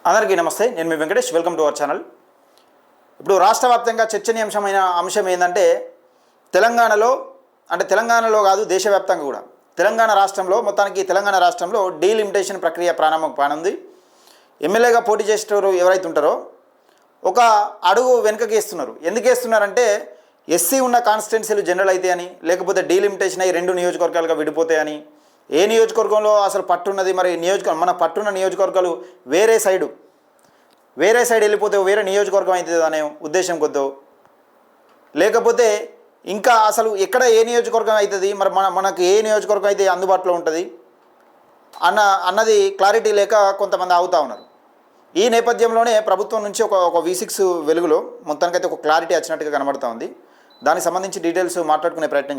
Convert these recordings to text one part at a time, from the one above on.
అందరికీ నమస్తే. నేను మీ Venkatesh. Welcome to our channel. ఇప్పుడు రాష్ట్ర వ్యాప్తంగా చర్చనీయాంశమైన అంశం ఏంటంటే తెలంగాణలో కాదు, దేశవ్యాప్తంగా కూడా తెలంగాణ రాష్ట్రంలో డీలిమిటేషన్ ప్రక్రియ ప్రారంభం కానుంది. ఎమ్మెల్యేగా పోటీ చేసేవారు ఎవరైతే ఉంటారో ఒక అడుగు వెనుకకి వేస్తున్నారు. ఎందుకు వేస్తున్నారంటే ఎస్సీ ఉన్న కాన్స్టిట్యున్సీలు జనరల్ అయితే అని, లేకపోతే డీలిమిటేషన్ అయ్యి 2 నియోజకవర్గాలుగా విడిపోతాయని, ఏ నియోజకవర్గంలో అసలు పట్టున్నది, మరి మన పట్టున్న నియోజకవర్గాలు వేరే సైడ్ వెళ్ళిపోతే వేరే నియోజకవర్గం అవుతుంది అనే ఉద్దేశం కొద్దో, లేకపోతే ఇంకా అసలు ఎక్కడ ఏ నియోజకవర్గం అవుతుంది, మరి మనకు ఏ నియోజకవర్గం అయితే అందుబాటులో ఉంటుంది అన్నది క్లారిటీ లేక కొంతమంది ఆగుతూ ఉన్నారు. ఈ నేపథ్యంలోనే ప్రభుత్వం నుంచి ఒక V6 వెలుగులో మొత్తానికైతే ఒక క్లారిటీ వచ్చినట్టుగా కనబడుతూ ఉంది. దానికి సంబంధించి డీటెయిల్స్ మాట్లాడుకునే ప్రయత్నం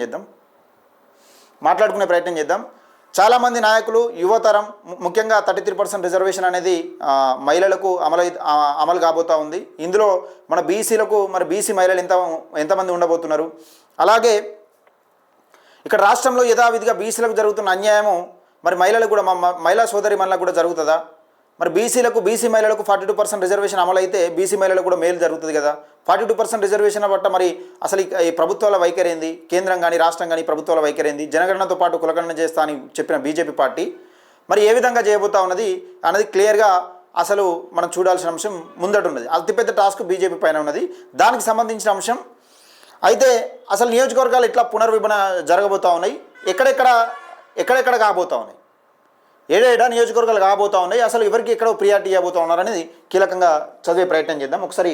చేద్దాం. చాలామంది నాయకులు, యువతరం, ముఖ్యంగా 33% రిజర్వేషన్ అనేది మహిళలకు అమలు కాబోతూ ఉంది. ఇందులో మన బీసీలకు మరి బీసీ మహిళలు ఎంతమంది ఉండబోతున్నారు, అలాగే ఇక్కడ రాష్ట్రంలో యథావిధిగా బీసీలకు జరుగుతున్న అన్యాయము మరి మహిళలకు కూడా, మహిళా సోదరి మహిళలకు కూడా జరుగుతుందా? మరి బీసీ మహిళలకు 42% రిజర్వేషన్ అమలు అయితే బీసీ మహిళలకు కూడా మేలు జరుగుతుంది కదా. 42% రిజర్వేషన్ పట్ల మరి అసలు ఈ ప్రభుత్వాల వైఖరి ఏంది, కేంద్రం కానీ రాష్ట్రం కానీ ప్రభుత్వాల వైఖరి ఏంది, జనగణనతో పాటు కులగణన చేస్తా అని చెప్పిన బీజేపీ పార్టీ మరి ఏ విధంగా చేయబోతా ఉన్నది అన్నది క్లియర్గా అసలు మనం చూడాల్సిన అంశం ముందట ఉన్నది. అతిపెద్ద టాస్క్ బీజేపీ పైన ఉన్నది. దానికి సంబంధించిన అంశం అయితే అసలు నియోజకవర్గాలు ఎట్లా పునర్విభజన జరగబోతూ ఉన్నాయి, ఎక్కడెక్కడ కాబోతూ ఉన్నాయి, ఏడేడా నియోజకవర్గాలు కాబోతూ ఉన్నాయి, అసలు ఎవరికి ఎక్కడ ప్రియారిటీ ఇవ్వబోతూ ఉన్నారనేది కీలకంగా చదివే ప్రయత్నం చేద్దాం. ఒకసారి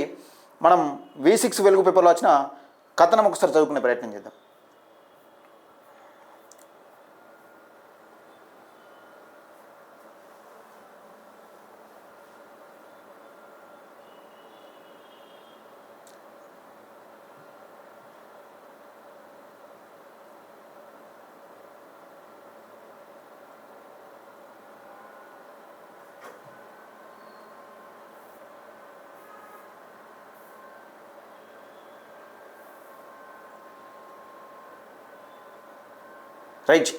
మనం V6 వెలుగు పేపర్లో వచ్చిన కథనం ఒకసారి చదువుకునే ప్రయత్నం చేద్దాం. రైట్,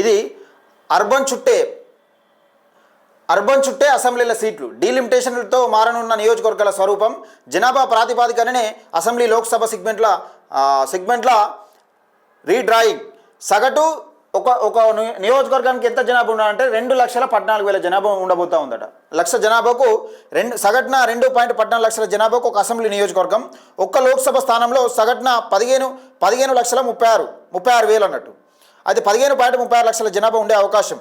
ఇది అర్బన్ చుట్టే అసెంబ్లీల సీట్లు, డీలిమిటేషన్లతో మారనున్న నియోజకవర్గాల స్వరూపం, జనాభా ప్రాతిపాదికనే అసెంబ్లీ లోక్సభ సెగ్మెంట్ల రీడ్రాయింగ్. సగటు ఒక నియోజకవర్గానికి ఎంత జనాభా ఉండాలంటే 2,14,000 జనాభా ఉండబోతూ ఉందట. లక్ష జనాభాకు సగటున 2.14 లక్షల జనాభాకు ఒక అసెంబ్లీ నియోజకవర్గం. ఒక్క లోక్సభ స్థానంలో సగటున 15,36,000 అన్నట్టు. అయితే 15.36 లక్షల జనాభా ఉండే అవకాశం.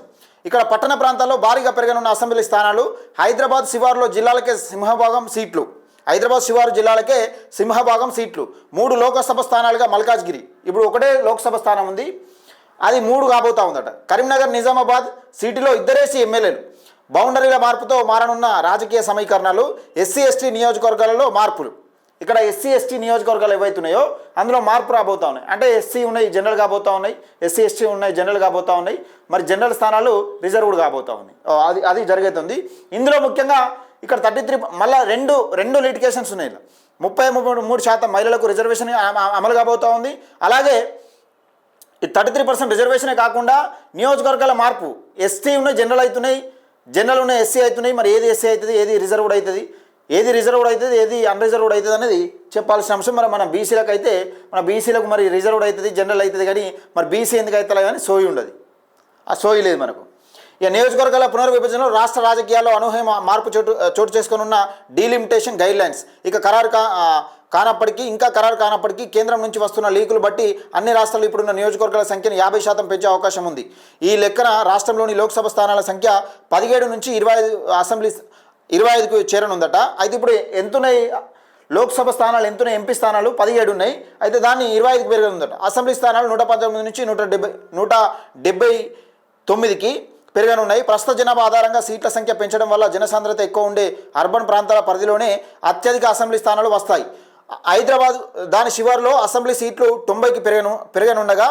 ఇక్కడ పట్టణ ప్రాంతాల్లో భారీగా పెరగనున్న అసెంబ్లీ స్థానాలు. హైదరాబాద్ శివారు జిల్లాలకే సింహభాగం సీట్లు. 3 లోకసభ స్థానాలుగా మల్కాజ్గిరి, ఇప్పుడు ఒకటే లోక్సభ స్థానం ఉంది, అది 3 కాబోతా ఉందట. కరీంనగర్, నిజామాబాద్ సీటులో 2 ఎమ్మెల్యేలు. బౌండరీల మార్పుతో మారనున్న రాజకీయ సమీకరణాలు. SC/ST నియోజకవర్గాలలో మార్పులు. ఇక్కడ SC/ST నియోజకవర్గాలు ఏవైతున్నాయో అందులో మార్పు రాబోతూ ఉన్నాయి. అంటే SC ఉన్నాయి జనరల్ కాబోతూ ఉన్నాయి, SC/ST ఉన్నాయి జనరల్ కాబోతూ ఉన్నాయి, మరి జనరల్ స్థానాలు రిజర్వ్డ్ కాబోతూ ఉన్నాయి. అది జరుగుతుంది. ఇందులో ముఖ్యంగా ఇక్కడ 33 మళ్ళీ రెండు లిటికేషన్స్ ఉన్నాయి. 33% మహిళలకు రిజర్వేషన్ అమలు కాబోతూ ఉంది. అలాగే 33% రిజర్వేషనే కాకుండా నియోజకవర్గాల మార్పు. ST ఉన్నాయి జనరల్ అవుతున్నాయి, జనరల్ ఉన్నాయి SC అవుతున్నాయి. మరి ఏది SC అవుతుంది, ఏది రిజర్వ్డ్ అవుతుంది, ఏది అన్రిజర్వ్డ్ అవుతుంది అనేది చెప్పాల్సిన అంశం. మరి మన బీసీలకు అయితే బీసీలకు మరి రిజర్వ్డ్ అవుతుంది, జనరల్ అవుతుంది, కానీ మరి బీసీ ఎందుకు అవుతుందో కానీ సోయి ఉండదు. ఆ సోయి లేదు మనకు. ఇక నియోజకవర్గాల పునర్విభజనలో రాష్ట్ర రాజకీయాల్లో అనూహ్య మార్పు చోటు చేసుకున్న డీలిమిటేషన్ గైడ్లైన్స్ ఖరారు కానప్పటికీ కేంద్రం నుంచి వస్తున్న లీకులు బట్టి అన్ని రాష్ట్రాలు ఇప్పుడున్న నియోజకవర్గాల సంఖ్యను 50% పెంచే అవకాశం ఉంది. ఈ లెక్కన రాష్ట్రంలోని లోక్సభ స్థానాల సంఖ్య 17 నుంచి 25కు చేరనుందట. అయితే ఇప్పుడు ఎంతున్నాయి లోక్సభ స్థానాలు, ఎంతున్నాయి ఎంపీ స్థానాలు 17 ఉన్నాయి. అయితే దాన్ని 25కి పెరగనుందట. అసెంబ్లీ స్థానాలు 119 నుంచి 179కి పెరగనున్నాయి. ప్రస్తుత జనాభా ఆధారంగా సీట్ల సంఖ్య పెంచడం వల్ల జనసాంద్రత ఎక్కువ ఉండే అర్బన్ ప్రాంతాల పరిధిలోనే అత్యధిక అసెంబ్లీ స్థానాలు వస్తాయి. హైదరాబాద్ దాని శివారులో అసెంబ్లీ సీట్లు 90కి పెరగనుండగా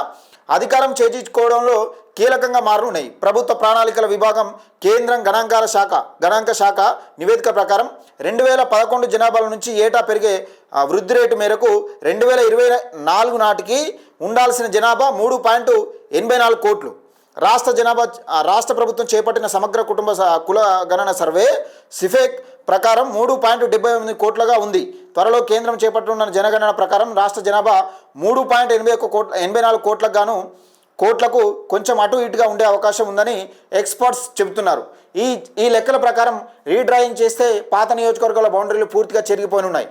అధికారం చేజించుకోవడంలో కీలకంగా మారనున్నాయి. ప్రభుత్వ ప్రణాళికల విభాగం కేంద్రం గణాంక శాఖ నివేదిక ప్రకారం 2011 జనాభాల నుంచి ఏటా పెరిగే వృద్ధి రేటు మేరకు 2024 నాటికి ఉండాల్సిన జనాభా 3.84 కోట్లు. రాష్ట్ర ప్రభుత్వం చేపట్టిన సమగ్ర కుటుంబ కుల గణన సర్వే సిఫెక్ ప్రకారం 3.78 కోట్లుగా ఉంది. త్వరలో కేంద్రం చేపట్టనున్న జనగణన ప్రకారం రాష్ట్ర జనాభా 3.84 కోట్లకు కొంచెం అటు ఇటుగా ఉండే అవకాశం ఉందని ఎక్స్పర్ట్స్ చెబుతున్నారు. ఈ లెక్కల ప్రకారం రీడ్రాయింగ్ చేస్తే పాత నియోజకవర్గాల బౌండరీలు పూర్తిగా చెరిగిపోయి ఉన్నాయి.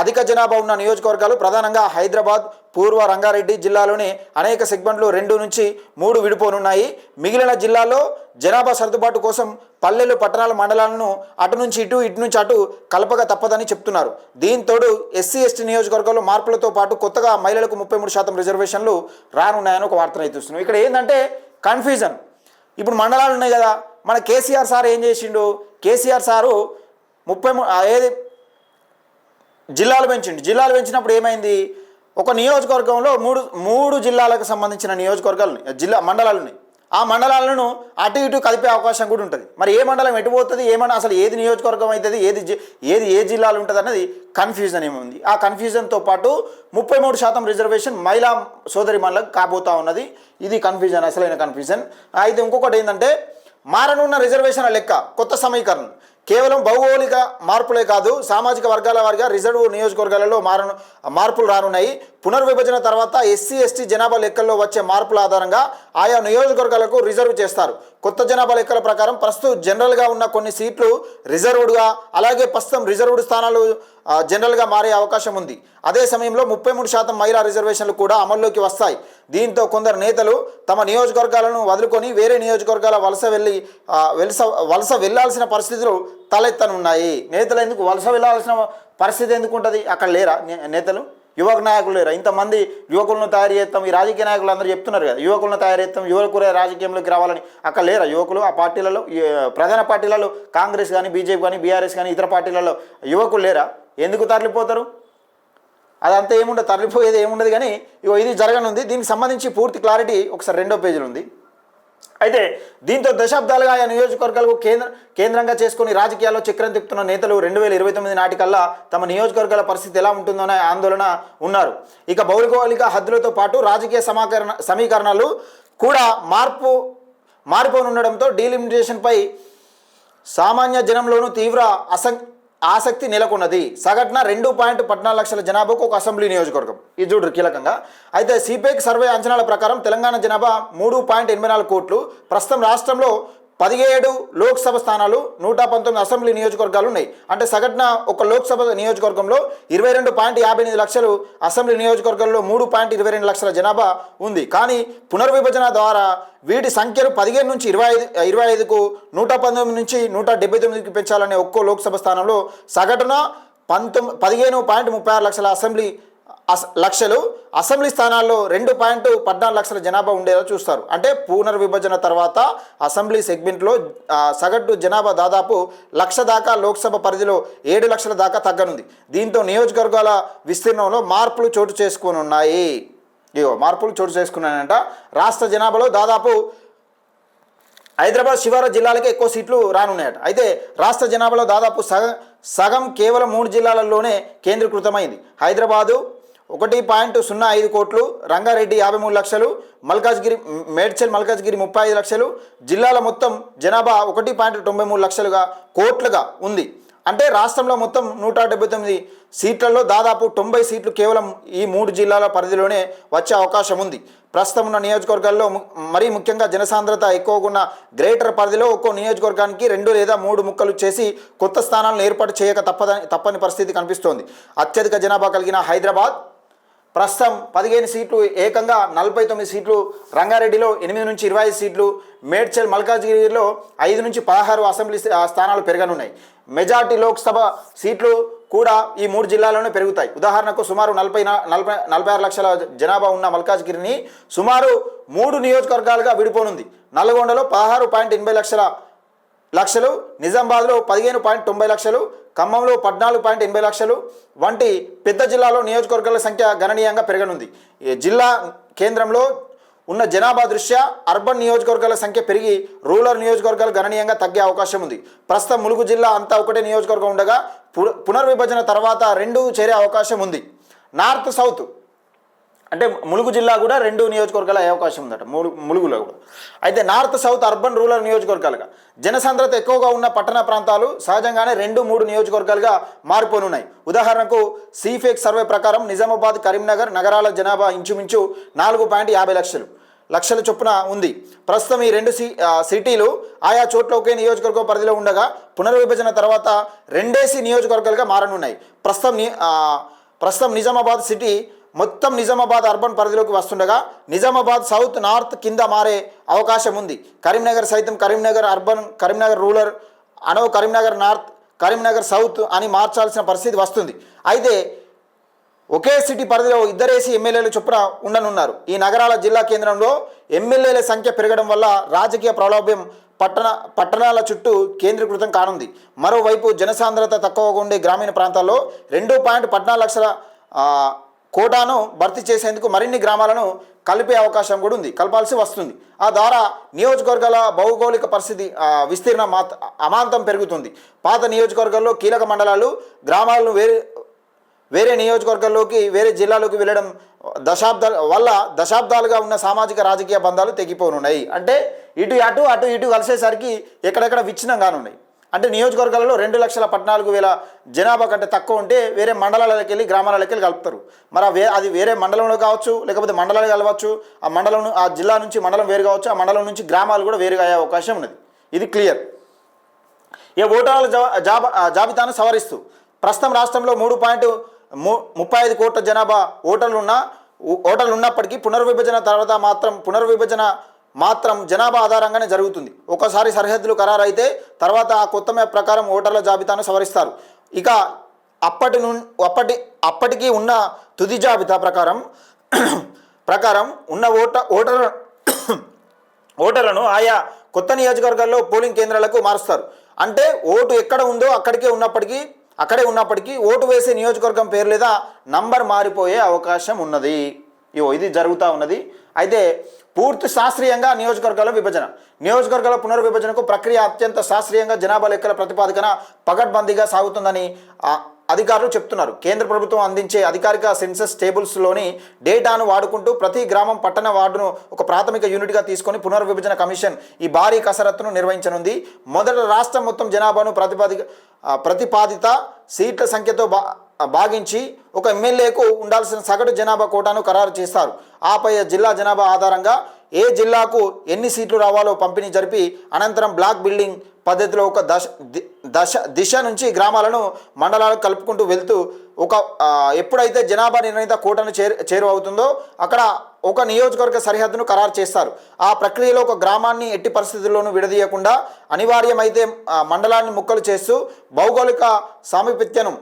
అధిక జనాభా ఉన్న నియోజకవర్గాలు ప్రధానంగా హైదరాబాద్, పూర్వ రంగారెడ్డి జిల్లాలోని అనేక సెగ్మెంట్లు 2 నుంచి 3 విడిపోనున్నాయి. మిగిలిన జిల్లాల్లో జనాభా సర్దుబాటు కోసం పల్లెలు, పట్టణాల, మండలాలను అటు నుంచి ఇటు నుంచి అటు కలపక తప్పదని చెప్తున్నారు. దీంతోడు ఎస్సీ ఎస్టీ నియోజకవర్గాల్లో మార్పులతో పాటు కొత్తగా మహిళలకు 33% రిజర్వేషన్లు రానున్నాయని ఒక వార్తను ఎత్తుస్తున్నాం. ఇక్కడ ఏంటంటే కన్ఫ్యూజన్. ఇప్పుడు మండలాలు ఉన్నాయి కదా, మన కేసీఆర్ సార్ ఏం చేసిండు? కేసీఆర్ సారు 33 జిల్లాలు పెంచినప్పుడు ఏమైంది? ఒక నియోజకవర్గంలో మూడు జిల్లాలకు సంబంధించిన మండలాలు ఉన్నాయి. ఆ మండలాలను అటు ఇటు కలిపే అవకాశం కూడా ఉంటుంది. మరి ఏ మండలం ఎటు పోతుంది, అసలు ఏది నియోజకవర్గం అవుతుంది, ఏ జిల్లాలు ఉంటుంది అన్నది కన్ఫ్యూజన్ ఏముంది. ఆ కన్ఫ్యూజన్తో పాటు 33% రిజర్వేషన్ మహిళా సోదరి మనులకు కాబోతా ఉన్నది. ఇది కన్ఫ్యూజన్, అసలైన కన్ఫ్యూజన్. అయితే ఇంకొకటి ఏంటంటే మారనున్న రిజర్వేషన్ల లెక్క కొత్త సమీకరణం కేవలం భౌగోళిక మార్పులే కాదు, సామాజిక వర్గాల వారిగా రిజర్వ్ నియోజకవర్గాలలో మార్పులు రానున్నాయి. పునర్విభజన తర్వాత ఎస్సీ ఎస్టీ జనాభా లెక్కల్లో వచ్చే మార్పుల ఆధారంగా ఆయా నియోజకవర్గాలకు రిజర్వ్ చేస్తారు. కొత్త జనాభా లెక్కల ప్రకారం ప్రస్తుతం జనరల్గా ఉన్న కొన్ని సీట్లు రిజర్వ్డ్గా, అలాగే ప్రస్తుతం రిజర్వ్డ్ స్థానాలు జనరల్గా మారే అవకాశం ఉంది. అదే సమయంలో 33% మహిళా రిజర్వేషన్లు కూడా అమల్లోకి వస్తాయి. దీంతో కొందరు నేతలు తమ నియోజకవర్గాలను వదులుకొని వేరే నియోజకవర్గాల వలస వెళ్లాల్సిన పరిస్థితులు తలెత్తనున్నాయి. నేతలు ఎందుకు వలస వెళ్లాల్సిన పరిస్థితి ఎందుకు ఉంటుంది? అక్కడ లేరా నేతలు? యువక నాయకులు లేరా? ఇంతమంది యువకులను తయారు చేస్తాం, ఈ రాజకీయ నాయకులు అందరూ చెప్తున్నారు కదా, యువకులను తయారు చేస్తాం, యువకులే రాజకీయంలోకి రావాలని. అక్కడ లేరా యువకులు? ఆ పార్టీలలో, ప్రధాన పార్టీలలో కాంగ్రెస్ కానీ, బీజేపీ కానీ, బీఆర్ఎస్ కానీ, ఇతర పార్టీలలో యువకులు లేరా? ఎందుకు తరలిపోతారు? అదంతా ఏముండదు, తరలిపోయేది ఏముండదు. కానీ ఇది జరగనుంది. దీనికి సంబంధించి పూర్తి క్లారిటీ ఒకసారి 2వ పేజీలో ఉంది. అయితే దీంతో దశాబ్దాలుగా ఆయా నియోజకవర్గాలకు కేంద్రంగా చేసుకుని రాజకీయాల్లో చక్రం తిప్పుతున్న నేతలు 2029 నాటికల్లా తమ నియోజకవర్గాల పరిస్థితి ఎలా ఉంటుందోనే ఆందోళన ఉన్నారు. ఇక భౌగోళిక హద్దులతో పాటు రాజకీయ సమీకరణాలు కూడా మారిపోనుండడంతో డీలిమిటేషన్పై సామాన్య జనంలోనూ తీవ్ర ఆసక్తి నెలకొన్నది. సగటున 2.14 లక్షల జనాభాకు ఒక అసెంబ్లీ నియోజకవర్గం. ఇది చూడరు కీలకంగా. అయితే సిపెక్ సర్వే అంచనాల ప్రకారం తెలంగాణ జనాభా 3.84 కోట్లు. ప్రస్తుతం రాష్ట్రంలో 17 లోక్సభ స్థానాలు, 119 అసెంబ్లీ నియోజకవర్గాలు ఉన్నాయి. అంటే సగటున ఒక లోక్సభ నియోజకవర్గంలో 22.58 లక్షలు, అసెంబ్లీ నియోజకవర్గంలో 3.22 లక్షల జనాభా ఉంది. కానీ పునర్విభజన ద్వారా వీటి సంఖ్యను 15 నుంచి 25కు, 119 నుంచి 179కి పెంచాలనే ఒక్కో లోక్సభ స్థానంలో సగటున 15.36 లక్షల అసెంబ్లీ స్థానాల్లో 2.14 లక్షల జనాభా ఉండేలా చూస్తారు. అంటే పునర్విభజన తర్వాత అసెంబ్లీ సెగ్మెంట్లో సగటు జనాభా దాదాపు 1,00,000 దాకా, లోక్సభ పరిధిలో 7 లక్షల దాకా తగ్గనుంది. దీంతో నియోజకవర్గాల విస్తీర్ణంలో మార్పులు చోటు చేసుకున్నాయంట. రాష్ట్ర జనాభాలో దాదాపు హైదరాబాద్ శివారు జిల్లాలకే ఎక్కువ సీట్లు రానున్నాయట. అయితే రాష్ట్ర జనాభాలో దాదాపు సగం కేవలం 3 జిల్లాలలోనే కేంద్రీకృతమైంది. హైదరాబాదు 1.05 కోట్లు, రంగారెడ్డి 53 లక్షలు, మేడ్చల్ మల్కాజ్గిరి 35 లక్షలు. జిల్లాల మొత్తం జనాభా 1.93 కోట్లుగా ఉంది. అంటే రాష్ట్రంలో మొత్తం 179 సీట్లలో దాదాపు 90 సీట్లు కేవలం ఈ 3 జిల్లాల పరిధిలోనే వచ్చే అవకాశం ఉంది. ప్రస్తుతం ఉన్న నియోజకవర్గాల్లో మరీ ముఖ్యంగా జనసాంద్రత ఎక్కువగా ఉన్న గ్రేటర్ పరిధిలో ఒక్కో నియోజకవర్గానికి 2 లేదా 3 ముక్కలు చేసి కొత్త స్థానాలను ఏర్పాటు చేయక తప్పని పరిస్థితి కనిపిస్తోంది. అత్యధిక జనాభా కలిగిన హైదరాబాద్ ప్రస్తుతం 15 సీట్లు, ఏకంగా 49 సీట్లు, రంగారెడ్డిలో 8 నుంచి 25 సీట్లు, మేడ్చల్ మల్కాజ్గిరిలో 5 నుంచి 16 అసెంబ్లీ స్థానాలు పెరగనున్నాయి. మెజార్టీ లోక్సభ సీట్లు కూడా ఈ 3 జిల్లాల్లోనే పెరుగుతాయి. ఉదాహరణకు సుమారు 46 లక్షల జనాభా ఉన్న మల్కాజ్గిరిని సుమారు 3 నియోజకవర్గాలుగా విడిపోనుంది. నల్గొండలో 16.80 లక్షలు, నిజామాబాద్లో 15.90 లక్షలు, ఖమ్మంలో 14.80 లక్షలు వంటి పెద్ద జిల్లాలో నియోజకవర్గాల సంఖ్య గణనీయంగా పెరగనుంది. జిల్లా కేంద్రంలో ఉన్న జనాభా దృష్ట్యా అర్బన్ నియోజకవర్గాల సంఖ్య పెరిగి రూరల్ నియోజకవర్గాలు గణనీయంగా తగ్గే అవకాశం ఉంది. ప్రస్తుతం ములుగు జిల్లా అంతా ఒకటే నియోజకవర్గం ఉండగా పునర్విభజన తర్వాత 2 చేరే అవకాశం ఉంది. నార్త్ సౌత్ అంటే ములుగు జిల్లా కూడా 2 నియోజకవర్గాలు అయ్యే అవకాశం ఉందట ములుగులో కూడా. అయితే నార్త్ సౌత్ అర్బన్ రూరల్ నియోజకవర్గాలుగా జనసాంద్రత ఎక్కువగా ఉన్న పట్టణ ప్రాంతాలు సహజంగానే 2-3 నియోజకవర్గాలుగా మారిపోనున్నాయి. ఉదాహరణకు సీఫెక్ సర్వే ప్రకారం నిజామాబాద్, కరీంనగర్ నగరాల జనాభా ఇంచుమించు 4.50 లక్షల చొప్పున ఉంది. ప్రస్తుతం ఈ 2 సిటీలు ఆయా చోట్ల ఒకే నియోజకవర్గం పరిధిలో ఉండగా పునర్విభజన తర్వాత 2 నియోజకవర్గాలుగా మారనున్నాయి. ప్రస్తుతం నిజామాబాద్ సిటీ మొత్తం నిజామాబాద్ అర్బన్ పరిధిలోకి వస్తుండగా నిజామాబాద్ సౌత్ నార్త్ కింద మారే అవకాశం ఉంది. కరీంనగర్ సైతం Karimnagar urban, Karimnagar rural, Karimnagar north, Karimnagar south అని మార్చాల్సిన పరిస్థితి వస్తుంది. అయితే ఒకే సిటీ పరిధిలో 2 ఎమ్మెల్యేలు చొప్పున ఉండనున్నారు. ఈ నగరాల జిల్లా కేంద్రంలో ఎమ్మెల్యేల సంఖ్య పెరగడం వల్ల రాజకీయ ప్రలోభ్యం పట్టణాల చుట్టూ కేంద్రీకృతం కానుంది. మరోవైపు జనసాంద్రత తక్కువగా ఉండే గ్రామీణ ప్రాంతాల్లో 2.14 లక్షల కోటాను భర్తీ చేసేందుకు మరిన్ని గ్రామాలను కలిపే అవకాశం కూడా ఉంది, కలపాల్సి వస్తుంది. ఆ ద్వారా నియోజకవర్గాల భౌగోళిక పరిస్థితి విస్తీర్ణం అమాంతం పెరుగుతుంది. పాత నియోజకవర్గాల్లో కీలక మండలాలు, గ్రామాలను వేరే నియోజకవర్గాల్లోకి, వేరే జిల్లాలోకి వెళ్ళడం దశాబ్దాలుగా ఉన్న సామాజిక రాజకీయ బంధాలు తెగిపోనున్నాయి. అంటే ఇటు కలిసేసరికి ఎక్కడెక్కడ విచ్ఛిన్నం కానున్నాయి. అంటే నియోజకవర్గాలలో 2,14,000 జనాభా కంటే తక్కువ ఉంటే వేరే మండలాలకు వెళ్ళి, గ్రామాలకు వెళ్ళి కలుపుతారు. మరి అది వేరే మండలంలో కావచ్చు, లేకపోతే మండలాలు కలవచ్చు. ఆ జిల్లా నుంచి మండలం వేరు కావచ్చు, ఆ మండలం నుంచి గ్రామాలు కూడా వేరుగా అయ్యే అవకాశం ఉన్నది. ఇది క్లియర్. ఈ ఓటర్ల జాబితాను సవరిస్తూ ప్రస్తుతం రాష్ట్రంలో 3.35 కోట్ల జనాభా ఓటర్లు ఉన్నప్పటికీ పునర్విభజన మాత్రం జనాభా ఆధారంగానే జరుగుతుంది. ఒకసారి సరిహద్దులు ఖరారు అయితే తర్వాత ఆ కొత్త మ్యాప్ ప్రకారం ఓటర్ల జాబితాను సవరిస్తారు. ఇక అప్పటికి ఉన్న తుది జాబితా ప్రకారం ఉన్న ఓటర్లను ఆయా కొత్త నియోజకవర్గాల్లో పోలింగ్ కేంద్రాలకు మారుస్తారు. అంటే ఓటు ఎక్కడ ఉందో అక్కడే ఉన్నప్పటికీ ఓటు వేసే నియోజకవర్గం పేరు లేదా నంబర్ మారిపోయే అవకాశం ఉన్నది. ఇది జరుగుతూ ఉన్నది. అయితే పూర్తి శాస్త్రీయంగా నియోజకవర్గాల పునర్విభజనకు ప్రక్రియ అత్యంత శాస్త్రీయంగా జనాభా లెక్కల ప్రతిపాదికన పకడ్బందీగా సాగుతుందని అధికారులు చెప్తున్నారు. కేంద్ర ప్రభుత్వం అందించే అధికారిక సెన్సస్ టేబుల్స్లోని డేటాను వాడుకుంటూ ప్రతి గ్రామం, పట్టణ వార్డును ఒక ప్రాథమిక యూనిట్గా తీసుకొని పునర్విభజన కమిషన్ ఈ భారీ కసరత్తును నిర్వహించనుంది. మొదట రాష్ట్రం మొత్తం జనాభాను ప్రతిపాదిత సీట్ల సంఖ్యతో భాగించి ఒక ఎమ్మెల్యేకు ఉండాల్సిన సగటు జనాభా కోటాను ఖరారు చేస్తారు. ఆపై జిల్లా జనాభా ఆధారంగా ఏ జిల్లాకు ఎన్ని సీట్లు రావాలో పంపిణీ జరిపి అనంతరం బ్లాక్ బిల్డింగ్ పద్ధతిలో ఒక దిశ నుంచి గ్రామాలను, మండలాలకు కలుపుకుంటూ వెళ్తూ ఎప్పుడైతే జనాభా నిర్ణీత కోటను చేరువవుతుందో అక్కడ ఒక నియోజకవర్గ సరిహద్దును ఖరారు చేస్తారు. ఆ ప్రక్రియలో ఒక గ్రామాన్ని ఎట్టి పరిస్థితుల్లోనూ విడదీయకుండా అనివార్యమైతే మండలాన్ని ముక్కలు చేస్తూ భౌగోళిక సామీప్యతను,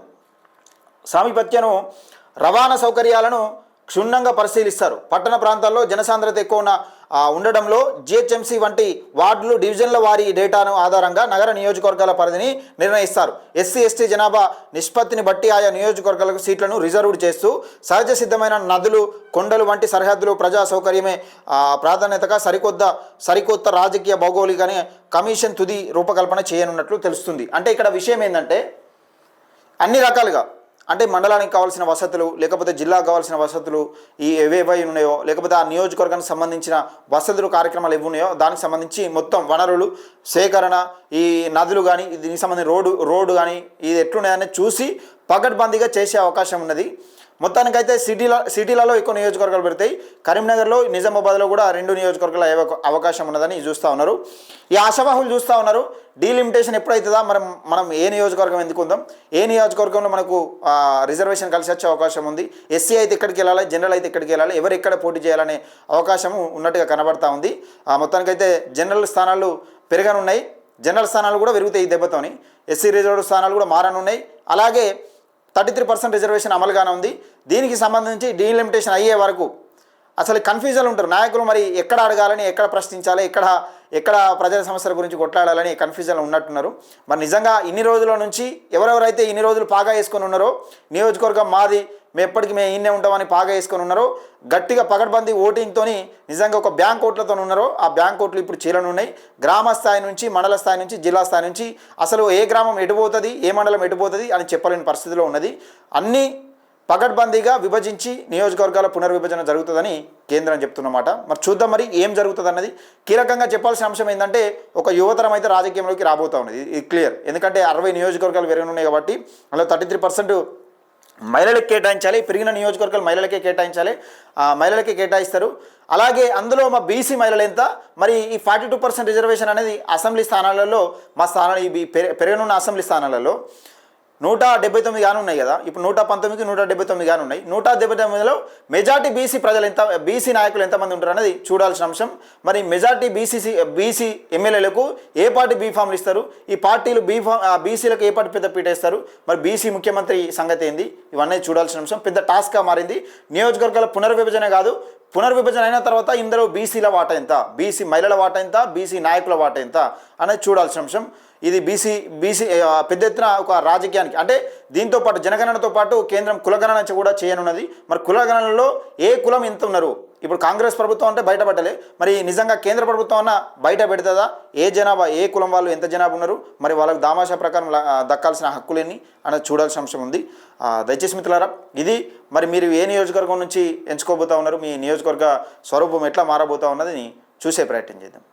రవాణా సౌకర్యాలను క్షుణ్ణంగా పరిశీలిస్తారు. పట్టణ ప్రాంతాల్లో జనసాంద్రత ఎక్కువ ఉండడంలో జిహెచ్ఎంసీ వంటి వార్డులు, డివిజన్ల వారి డేటాను ఆధారంగా నగర నియోజకవర్గాల పరిధిని నిర్ణయిస్తారు. ఎస్సీ ఎస్టీ జనాభా నిష్పత్తిని బట్టి ఆయా నియోజకవర్గాలకు సీట్లను రిజర్వ్డ్ చేస్తూ సహజ సిద్ధమైన నదులు, కొండలు వంటి సరిహద్దులు ప్రజా సౌకర్యమే ప్రాధాన్యతగా సరికొత్త రాజకీయ భౌగోళికని కమిషన్ తుది రూపకల్పన చేయనున్నట్లు తెలుస్తుంది. అంటే ఇక్కడ విషయం ఏంటంటే అన్ని రకాలుగా, అంటే మండలానికి కావాల్సిన వసతులు, లేకపోతే జిల్లాకు కావాల్సిన వసతులు ఏవేవై ఉన్నాయో, లేకపోతే ఆ నియోజకవర్గానికి సంబంధించిన వసతులు, కార్యక్రమాలు ఏవి ఉన్నాయో దానికి సంబంధించి మొత్తం వనరులు సేకరణ, ఈ నదులు కానీ దీనికి సంబంధించిన రోడ్డు కానీ ఇది ఎట్లున్నాయని చూసి పకడ్బందీగా చేసే అవకాశం ఉన్నది. మొత్తానికైతే సిటీలలో ఎక్కువ నియోజకవర్గాలు పెడతాయి. కరీంనగర్లో, నిజామాబాద్లో కూడా 2 నియోజకవర్గాలు అయ్యే అవకాశం ఉన్నదని చూస్తూ ఉన్నారు. ఈ ఆశావాహులు చూస్తూ ఉన్నారు డీలిమిటేషన్ ఎప్పుడైతుందా, మనం ఏ నియోజకవర్గం ఎందుకు ఉందాం, ఏ నియోజకవర్గంలో మనకు రిజర్వేషన్ కలిసి వచ్చే అవకాశం ఉంది, ఎస్సీ అయితే ఎక్కడికి వెళ్ళాలి, జనరల్ అయితే ఎక్కడికి వెళ్ళాలి, ఎవరు ఎక్కడ పోటీ చేయాలనే అవకాశం ఉన్నట్టుగా కనబడతా ఉంది. మొత్తానికైతే జనరల్ స్థానాలు పెరగనున్నాయి, జనరల్ స్థానాలు కూడా పెరుగుతాయి ఈ దెబ్బతోని. ఎస్సీ రిజర్వ్డ్ స్థానాలు కూడా మారనున్నాయి. అలాగే 33% రిజర్వేషన్ అమలుగానే ఉంది. దీనికి సంబంధించి డీలిమిటేషన్ అయ్యే వరకు అసలు కన్ఫ్యూజన్లు ఉంటారు నాయకులు. మరి ఎక్కడ అడగాలని, ఎక్కడ ప్రశ్నించాలి, ఎక్కడ ప్రజల సమస్యల గురించి కొట్లాడాలని కన్ఫ్యూజన్లు ఉన్నట్టున్నారు. మరి నిజంగా ఇన్ని రోజుల నుంచి ఎవరెవరైతే ఇన్ని రోజులు పాగా వేసుకొని ఉన్నారో, నియోజకవర్గం మాది, ఎప్పటికీ మేము ఇన్నే ఉంటామని పాగా వేసుకొని ఉన్నారో, గట్టిగా పకడ్బందీ ఓటింగ్తో నిజంగా ఒక బ్యాంక్ ఓట్లతో ఉన్నారో ఆ బ్యాంక్ ఓట్లు ఇప్పుడు చీలనున్నాయి. గ్రామ స్థాయి నుంచి, మండల స్థాయి నుంచి, జిల్లా స్థాయి నుంచి అసలు ఏ గ్రామం ఎటుపోతుంది, ఏ మండలం ఎటుపోతుంది అని చెప్పలేని పరిస్థితిలో ఉన్నది. అన్ని పకడ్బందీగా విభజించి నియోజకవర్గాల పునర్విభజన జరుగుతుందని కేంద్రం చెప్తున్నమాట. మరి చూద్దాం మరి ఏం జరుగుతుంది అన్నది. కీలకంగా చెప్పాల్సిన అంశం ఏంటంటే ఒక యువతరం అయితే రాజకీయంలోకి రాబోతా ఉన్నది, ఇది క్లియర్. ఎందుకంటే 60 నియోజకవర్గాలు పెరగనున్నాయి కాబట్టి అందులో 33% మహిళలకు కేటాయించాలి. పెరిగిన నియోజకవర్గాలు మహిళలకే కేటాయించాలి, మహిళలకే కేటాయిస్తారు. అలాగే అందులో మా బీసీ మహిళలు ఎంత, మరి ఈ 42% రిజర్వేషన్ అనేది అసెంబ్లీ స్థానాలలో మా స్థానాలు ఈ పెరగనున్న అసెంబ్లీ స్థానాలలో 179 గాను ఉన్నాయి కదా, ఇప్పుడు 119కి 179 గాను ఉన్నాయి. 179లో మెజార్టీ బీసీ ప్రజలు ఎంత, బీసీ నాయకులు ఎంతమంది ఉంటారు అనేది చూడాల్సిన అంశం. మరి మెజార్టీ బీసీ ఎమ్మెల్యేలకు ఏ పార్టీ బీఫామ్లు ఇస్తారు, ఈ పార్టీలు బీసీలకు ఏ పార్టీ పెద్ద పీట ఇస్తారు, మరి బీసీ ముఖ్యమంత్రి సంగతి ఏంది, ఇవన్నీ చూడాల్సిన అంశం. పెద్ద టాస్క్గా మారింది. నియోజకవర్గాల పునర్విభజన కాదు, పునర్విభజన అయిన తర్వాత ఇందులో బీసీల వాటా ఎంత, బీసీ మహిళల వాటా ఎంత, బీసీ నాయకుల వాటా ఎంత అనేది చూడాల్సిన అంశం. ఇది బీసీ పెద్ద ఎత్తున ఒక రాజకీయానికి, అంటే దీంతో పాటు జనగణనతో పాటు కేంద్రం కులగణన కూడా చేయనున్నది. మరి కులగణనలో ఏ కులం ఎంత ఉన్నారు, ఇప్పుడు కాంగ్రెస్ ప్రభుత్వం అంటే బయటపడలే, మరి నిజంగా కేంద్ర ప్రభుత్వం అన్న బయట పెడుతుందా, ఏ జనాభా ఏ కులం వాళ్ళు ఎంత జనాభా ఉన్నారు, మరి వాళ్ళకు దామాషా ప్రకారం దక్కాల్సిన హక్కులేని అనేది చూడాల్సిన అంశం ఉంది. దయచేసి మిత్రులారా ఇది మరి మీరు ఏ నియోజకవర్గం నుంచి ఎంచుకోబోతా ఉన్నారు, మీ నియోజకవర్గ స్వరూపం ఎట్లా మారబోతా ఉన్నదని చూసే ప్రయత్నం చేద్దాం.